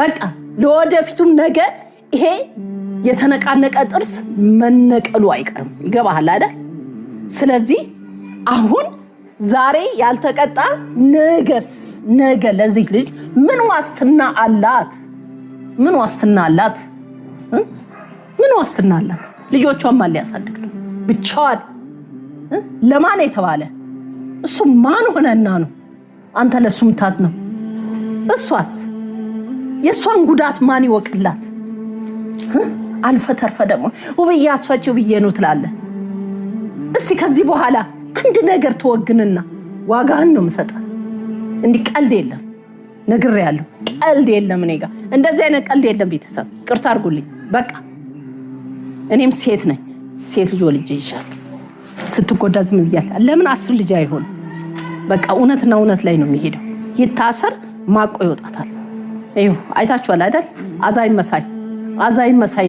በቃ ለወደፊቱም ነገ ይሄ የተነቃነቀ ጥርስ መነቀሉ አይቀርም ይገባሃል አይደል ስለዚህ አሁን ዛሬ ያልተቀጣ ነገ ለዚህ ልጅ ምን ዋስትና አላት ልጆቿን ማን ሊያሳድግ ነው ብቻዋን ለማን የተባለ እሱ ማን ሆነና ነው አንተ ለሱም ታዝነው እሷስ የሷን ጉዳት ማን ይወቅላት አልፈተርፈ ደግሞ ውብዬ አስፈጭው ብዬ ነው ትላለ እስቲ ከዚህ በኋላ አንድ ነገር ተወግንና ዋጋህን ነው መሰጠ እንዲ ቀልድ የለም ነግሬያለሁ ቀልድ የለም እኔ ጋር እንደዚህ አይነት ቀልድ የለም ቤተሰብ ቅርታ አርጉልኝ በቃ እኔም ሴት ነኝ ሴት ልጅ ወልጄ ይሻል ስትጎዳ ዝም ብያለሁ ለምን 10 ልጅ አይሆን በቃ እውነትና እውነት ላይ ነው የሚሄደው ይታሰር ማቆ ይወጣታል አይታችኋል አይደል አዛይ መሳይ